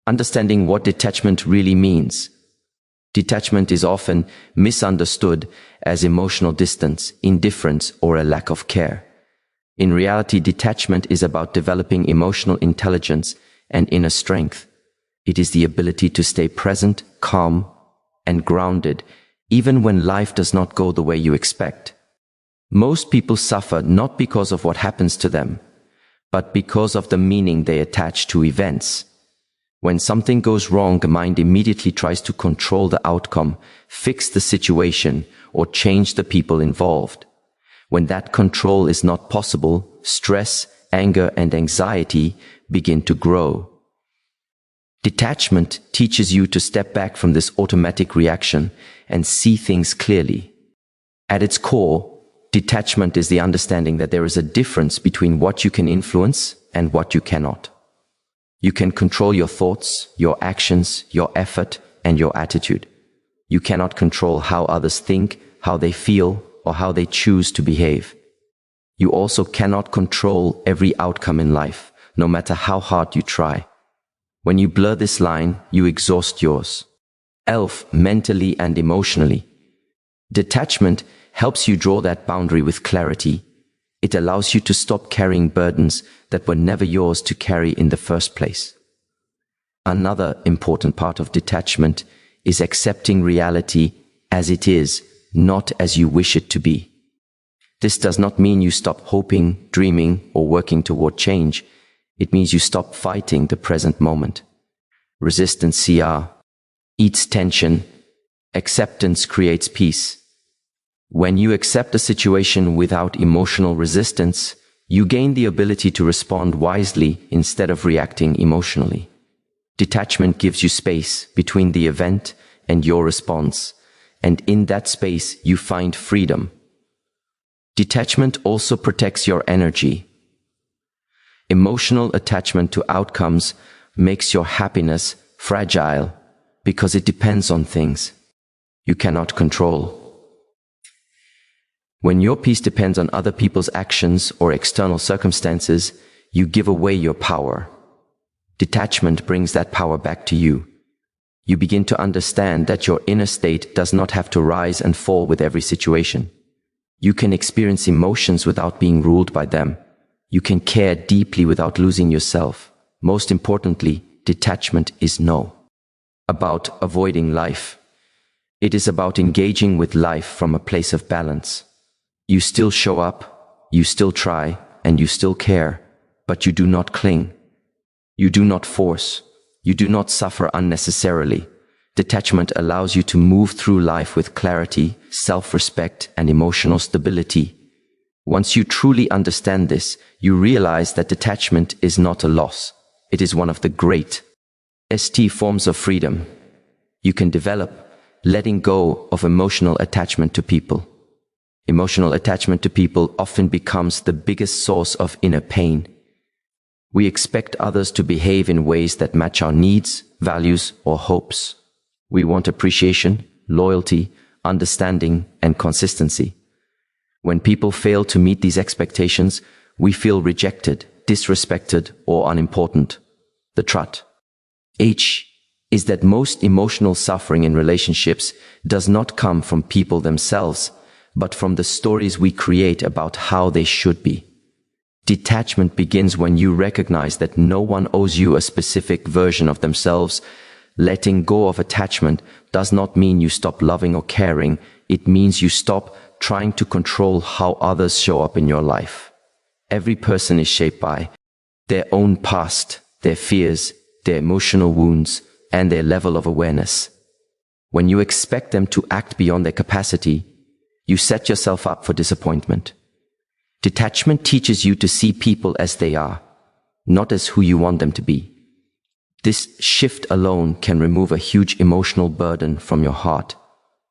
Understanding what detachment really means. Detachment is often misunderstood as emotional distance, indifference, or a lack of care. In reality, detachment is about developing emotional intelligence and inner strength. It is the ability to stay present, calm, and grounded, even when life does not go the way you expect. Most people suffer not because of what happens to them, but because of the meaning they attach to events. When something goes wrong, the mind immediately tries to control the outcome, fix the situation, or change the people involved. When that control is not possible, stress, anger, and anxiety begin to grow. Detachment teaches you to step back from this automatic reaction and see things clearly. At its core, detachment is the understanding that there is a difference between what you can influence and what you cannot. You can control your thoughts, your actions, your effort, and your attitude. You cannot control how others think, how they feel, or how they choose to behave. You also cannot control every outcome in life, no matter how hard you try. When you blur this line, you exhaust yours, mentally and emotionally. Detachment helps you draw that boundary with clarity. It allows you to stop carrying burdens that were never yours to carry in the first place. Another important part of detachment is accepting reality as it is, not as you wish it to be. This does not mean you stop hoping, dreaming, or working toward change. It means you stop fighting the present moment. Resistance eats tension. Acceptance creates peace. When you accept a situation without emotional resistance, you gain the ability to respond wisely instead of reacting emotionally. Detachment gives you space between the event and your response, and in that space you find freedom. Detachment also protects your energy. Emotional attachment to outcomes makes your happiness fragile because it depends on things you cannot control. When your peace depends on other people's actions or external circumstances, you give away your power. Detachment brings that power back to you. You begin to understand that your inner state does not have to rise and fall with every situation. You can experience emotions without being ruled by them. You can care deeply without losing yourself. Most importantly, detachment is about avoiding life. It is about engaging with life from a place of balance. You still show up, you still try, and you still care, but you do not cling. You do not force. You do not suffer unnecessarily. Detachment allows you to move through life with clarity, self-respect, and emotional stability. Once you truly understand this, you realize that detachment is not a loss. It is one of the greatest forms of freedom you can develop, letting go of emotional attachment to people. Emotional attachment to people often becomes the biggest source of inner pain. We expect others to behave in ways that match our needs, values, or hopes. We want appreciation, loyalty, understanding, and consistency. When people fail to meet these expectations, we feel rejected, disrespected, or unimportant. The truth is that most emotional suffering in relationships does not come from people themselves, but from the stories we create about how they should be. Detachment begins when you recognize that no one owes you a specific version of themselves. Letting go of attachment does not mean you stop loving or caring. It means you stop trying to control how others show up in your life. Every person is shaped by their own past, their fears, their emotional wounds, and their level of awareness. When you expect them to act beyond their capacity, you set yourself up for disappointment. Detachment teaches you to see people as they are, not as who you want them to be. This shift alone can remove a huge emotional burden from your heart.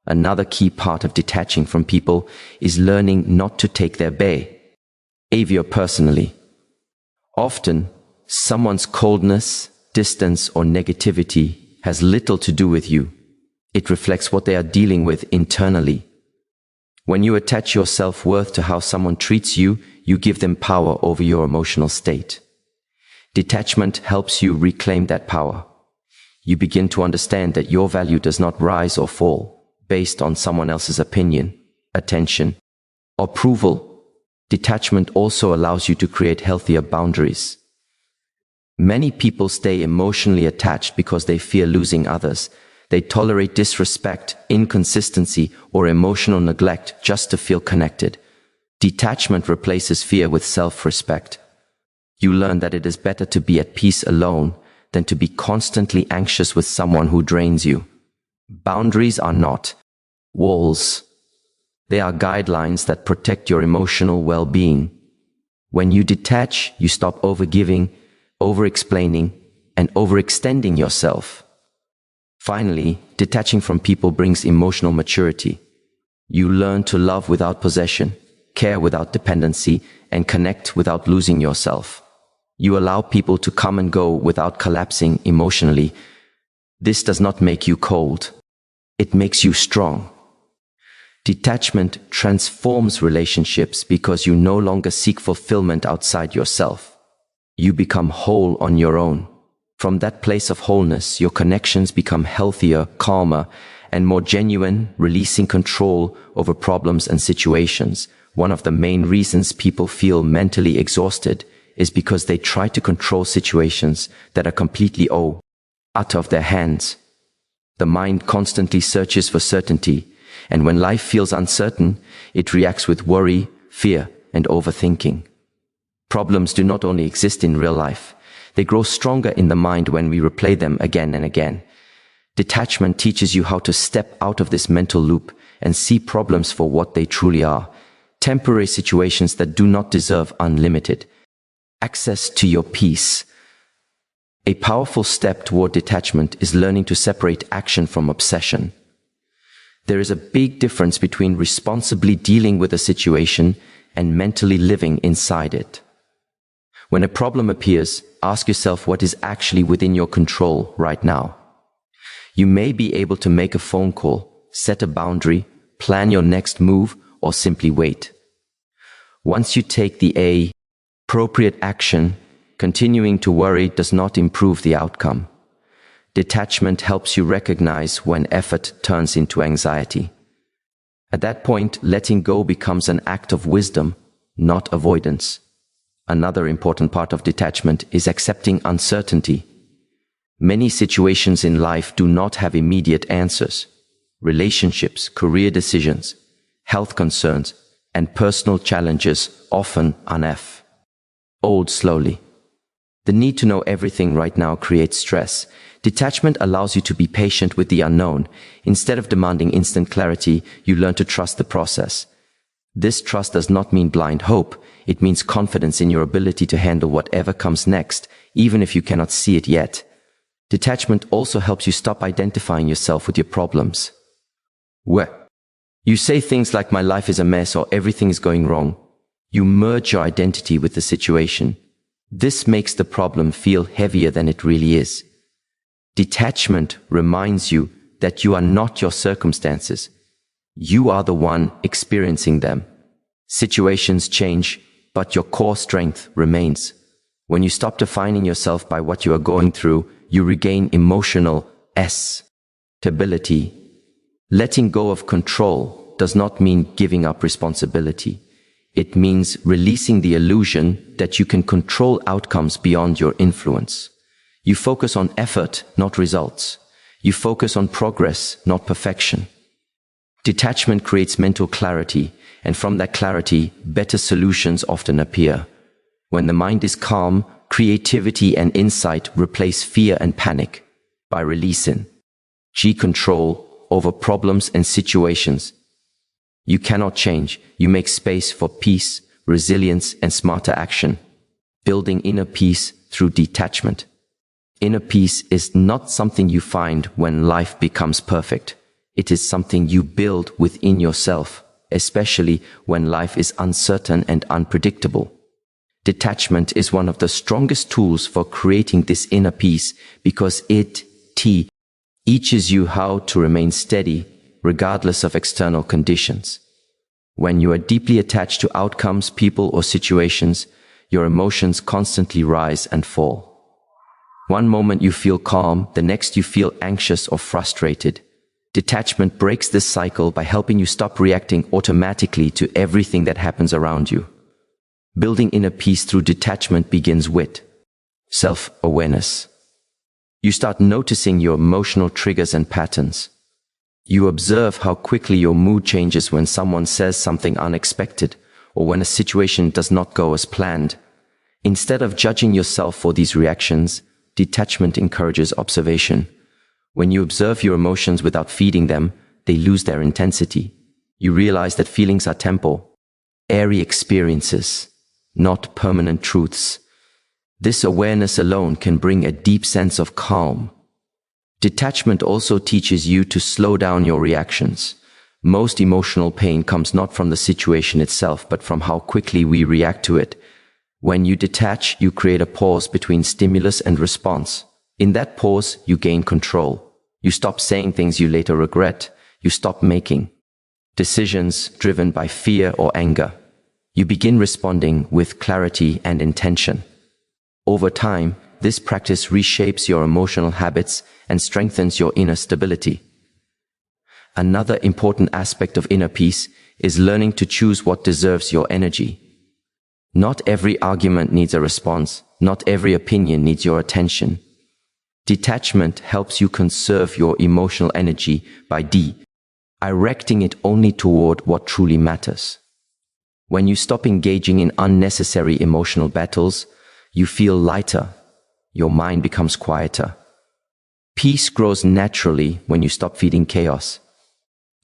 Another key part of detaching from people is learning not to take their behavior personally. Often, someone's coldness, distance, or negativity has little to do with you. It reflects what they are dealing with internally. When you attach your self-worth to how someone treats you, you give them power over your emotional state. Detachment helps you reclaim that power. You begin to understand that your value does not rise or fall based on someone else's opinion, attention, or approval. Detachment also allows you to create healthier boundaries. Many people stay emotionally attached because they fear losing others. They tolerate disrespect, inconsistency, or emotional neglect just to feel connected. Detachment replaces fear with self-respect. You learn that it is better to be at peace alone than to be constantly anxious with someone who drains you. Boundaries are not walls. They are guidelines that protect your emotional well-being. When you detach, you stop overgiving, over-explaining, and overextending yourself. Finally, detaching from people brings emotional maturity. You learn to love without possession, care without dependency, and connect without losing yourself. You allow people to come and go without collapsing emotionally. This does not make you cold. It makes you strong. Detachment transforms relationships because you no longer seek fulfillment outside yourself. You become whole on your own. From that place of wholeness, your connections become healthier, calmer, and more genuine, releasing control over problems and situations. One of the main reasons people feel mentally exhausted is because they try to control situations that are completely out of their hands. The mind constantly searches for certainty, and when life feels uncertain, it reacts with worry, fear, and overthinking. Problems do not only exist in real life, they grow stronger in the mind when we replay them again and again. Detachment teaches you how to step out of this mental loop and see problems for what they truly are, temporary situations that do not deserve unlimited access to your peace. A powerful step toward detachment is learning to separate action from obsession. There is a big difference between responsibly dealing with a situation and mentally living inside it. When a problem appears, ask yourself what is actually within your control right now. You may be able to make a phone call, set a boundary, plan your next move, or simply wait. Once you take the appropriate action, continuing to worry does not improve the outcome. Detachment helps you recognize when effort turns into anxiety. At that point, letting go becomes an act of wisdom, not avoidance. Another important part of detachment is accepting uncertainty. Many situations in life do not have immediate answers. Relationships, career decisions, health concerns, and personal challenges often unfold slowly. The need to know everything right now creates stress. Detachment allows you to be patient with the unknown. Instead of demanding instant clarity, you learn to trust the process. This trust does not mean blind hope. It means confidence in your ability to handle whatever comes next, even if you cannot see it yet. Detachment also helps you stop identifying yourself with your problems. You say things like my life is a mess or everything is going wrong. You merge your identity with the situation. This makes the problem feel heavier than it really is. Detachment reminds you that you are not your circumstances. You are the one experiencing them. Situations change, but your core strength remains. When you stop defining yourself by what you are going through, you regain emotional stability. Letting go of control does not mean giving up responsibility. It means releasing the illusion that you can control outcomes beyond your influence. You focus on effort, not results. You focus on progress, not perfection. Detachment creates mental clarity, and from that clarity, better solutions often appear. When the mind is calm, creativity and insight replace fear and panic. By releasing control over problems and situations you cannot change, you make space for peace, resilience, and smarter action. Building inner peace through detachment. Inner peace is not something you find when life becomes perfect. It is something you build within yourself, especially when life is uncertain and unpredictable. Detachment is one of the strongest tools for creating this inner peace because it teaches you how to remain steady regardless of external conditions. When you are deeply attached to outcomes, people, or situations, your emotions constantly rise and fall. One moment you feel calm, the next you feel anxious or frustrated. Detachment breaks this cycle by helping you stop reacting automatically to everything that happens around you. Building inner peace through detachment begins with self-awareness. You start noticing your emotional triggers and patterns. You observe how quickly your mood changes when someone says something unexpected or when a situation does not go as planned. Instead of judging yourself for these reactions, detachment encourages observation. When you observe your emotions without feeding them, they lose their intensity. You realize that feelings are temporal, airy experiences, not permanent truths. This awareness alone can bring a deep sense of calm. Detachment also teaches you to slow down your reactions. Most emotional pain comes not from the situation itself, but from how quickly we react to it. When you detach, you create a pause between stimulus and response. In that pause, you gain control. You stop saying things you later regret. You stop making decisions driven by fear or anger. You begin responding with clarity and intention. Over time, this practice reshapes your emotional habits and strengthens your inner stability. Another important aspect of inner peace is learning to choose what deserves your energy. Not every argument needs a response. Not every opinion needs your attention. Detachment helps you conserve your emotional energy by directing it only toward what truly matters. When you stop engaging in unnecessary emotional battles, you feel lighter. Your mind becomes quieter. Peace grows naturally when you stop feeding chaos.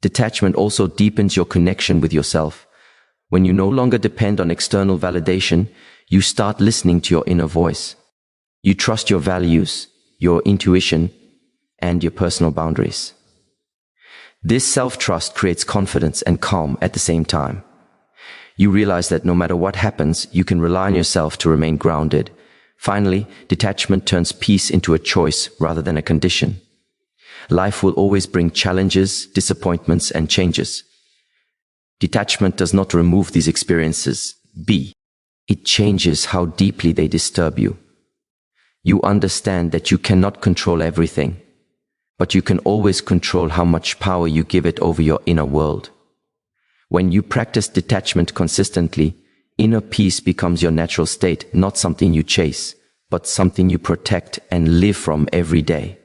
Detachment also deepens your connection with yourself. When you no longer depend on external validation, you start listening to your inner voice. You trust your values, your intuition, and your personal boundaries. This self-trust creates confidence and calm at the same time. You realize that no matter what happens, you can rely on yourself to remain grounded. Finally, detachment turns peace into a choice rather than a condition. Life will always bring challenges, disappointments, and changes. Detachment does not remove these experiences. It changes how deeply they disturb you. You understand that you cannot control everything, but you can always control how much power you give it over your inner world. When you practice detachment consistently, inner peace becomes your natural state, not something you chase, but something you protect and live from every day.